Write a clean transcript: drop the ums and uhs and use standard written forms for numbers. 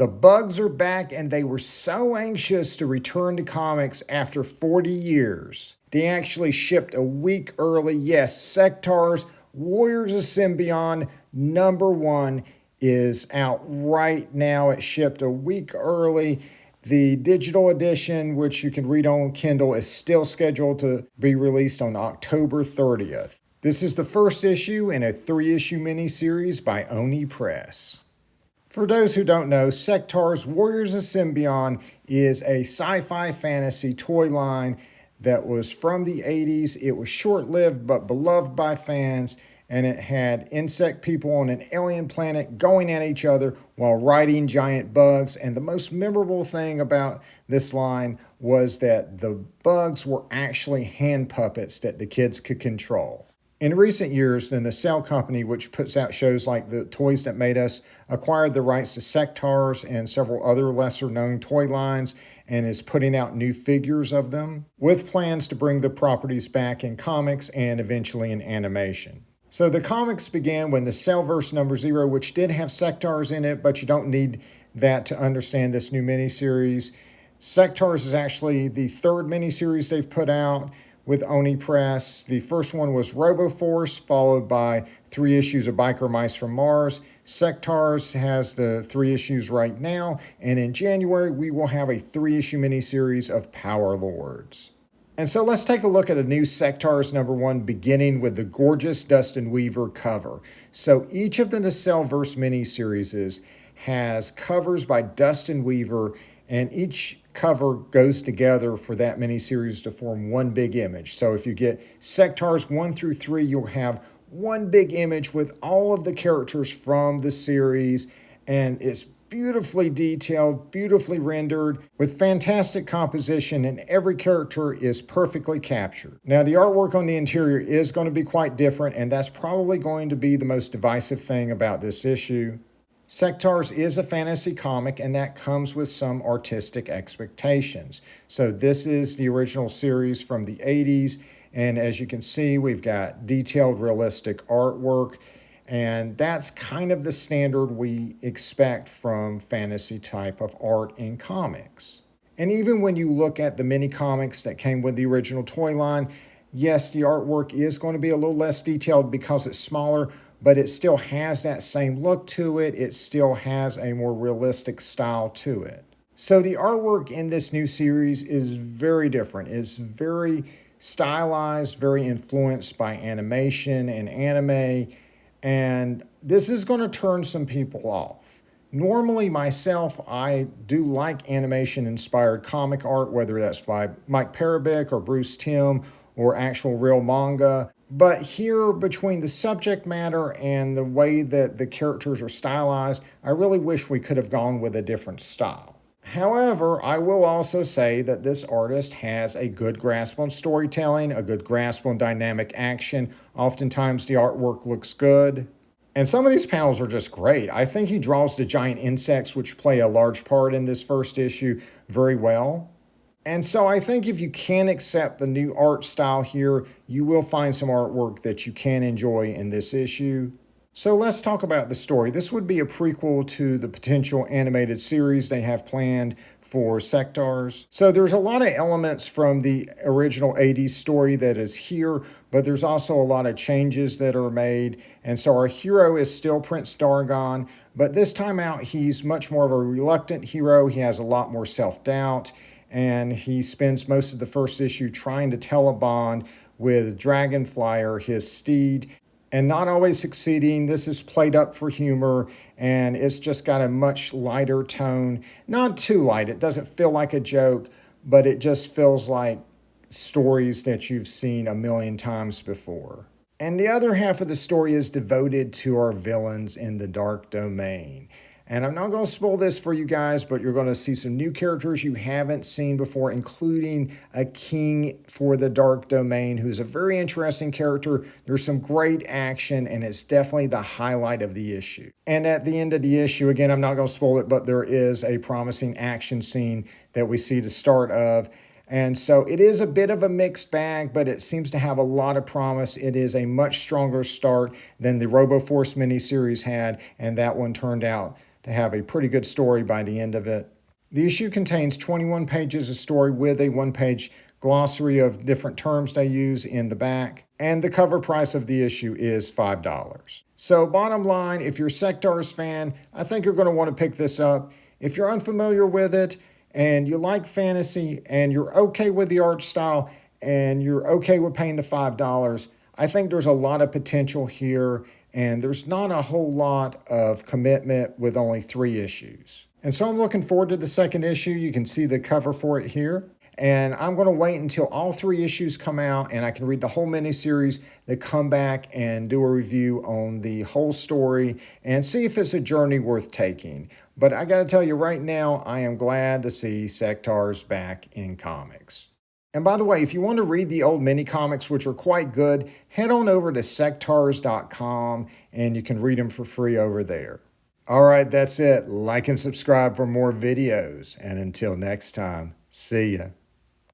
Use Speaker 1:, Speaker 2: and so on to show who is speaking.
Speaker 1: The bugs are back, and they were so anxious to return to comics after 40 years. They actually shipped a week early. Yes, Sectaurs, Warriors of Symbion, #1 is out right now. It shipped a week early. The digital edition, which you can read on Kindle, is still scheduled to be released on October 30th. This is the first issue in a 3-issue miniseries by Oni Press. For those who don't know, Sectaurs Warriors of Symbion is a sci-fi fantasy toy line that was from the 80s. It was short-lived but beloved by fans, and it had insect people on an alien planet going at each other while riding giant bugs. And the most memorable thing about this line was that the bugs were actually hand puppets that the kids could control. In recent years, the Nacelle company, which puts out shows like The Toys That Made Us, acquired the rights to Sectaurs and several other lesser-known toy lines and is putting out new figures of them, with plans to bring the properties back in comics and eventually in animation. So the comics began with Nacelleverse #0, which did have Sectaurs in it, but you don't need that to understand this new miniseries. Sectaurs is actually the third miniseries they've put out with Oni Press. The first one was RoboForce, followed by 3 issues of Biker Mice from Mars. Sectaurs has the 3 issues right now, and in January we will have a 3-issue miniseries of Power Lords. And so let's take a look at the new Sectaurs #1, beginning with the gorgeous Dustin Weaver cover. So each of the Nacelleverse miniseries has covers by Dustin Weaver, and each cover goes together for that miniseries to form one big image. So if you get Sectaurs 1 through 3, you'll have one big image with all of the characters from the series, and it's beautifully detailed, beautifully rendered, with fantastic composition, and every character is perfectly captured. Now, the artwork on the interior is going to be quite different, and that's probably going to be the most divisive thing about this issue. Sectaurs is a fantasy comic, and that comes with some artistic expectations. So this is the original series from the 80s, and as you can see, we've got detailed, realistic artwork, and that's kind of the standard we expect from fantasy type of art in comics. And even when you look at the mini comics that came with the original toy line, yes, the artwork is going to be a little less detailed because it's smaller, but it still has that same look to it. It still has a more realistic style to it. So the artwork in this new series is very different. It's very stylized, very influenced by animation and anime, and this is going to turn some people off. Normally myself, I do like animation-inspired comic art, whether that's by Mike Parabic or Bruce Timm or actual real manga. But here, between the subject matter and the way that the characters are stylized, I really wish we could have gone with a different style. However, I will also say that this artist has a good grasp on storytelling, a good grasp on dynamic action. Oftentimes the artwork looks good. And some of these panels are just great. I think he draws the giant insects, which play a large part in this first issue, very well. And so I think if you can accept the new art style here, you will find some artwork that you can enjoy in this issue. So let's talk about the story. This would be a prequel to the potential animated series they have planned for Sectaurs. So there's a lot of elements from the original 80s story that is here, but there's also a lot of changes that are made. And so our hero is still Prince Dargon, but this time out, he's much more of a reluctant hero. He has a lot more self-doubt, and he spends most of the first issue trying to tell a bond with Dragonflyer, his steed, and not always succeeding. This is played up for humor, and it's just got a much lighter tone. Not too light, it doesn't feel like a joke, but it just feels like stories that you've seen a million times before. And the other half of the story is devoted to our villains in the Dark Domain. And I'm not going to spoil this for you guys, but you're going to see some new characters you haven't seen before, including a king for the Dark Domain, who's a very interesting character. There's some great action, and it's definitely the highlight of the issue. And at the end of the issue, again, I'm not going to spoil it, but there is a promising action scene that we see the start of. And so it is a bit of a mixed bag, but it seems to have a lot of promise. It is a much stronger start than the RoboForce miniseries had, and that one turned out to have a pretty good story by the end of it. The issue contains 21 pages of story with a one-page glossary of different terms they use in the back, and the cover price of the issue is $5. So bottom line, if you're a Sectaurs fan, I think you're going to want to pick this up. If you're unfamiliar with it and you like fantasy and you're okay with the art style and you're okay with paying the $5, I think there's a lot of potential here, and there's not a whole lot of commitment with only 3 issues. And so I'm looking forward to the second issue. You can see the cover for it here. And I'm going to wait until all 3 issues come out and I can read the whole miniseries, then come back and do a review on the whole story and see if it's a journey worth taking. But I got to tell you right now, I am glad to see Sectaurs back in comics. And by the way, if you want to read the old mini comics, which are quite good, head on over to sectaurs.com and you can read them for free over there. All right, that's it. Like and subscribe for more videos. And until next time, see ya.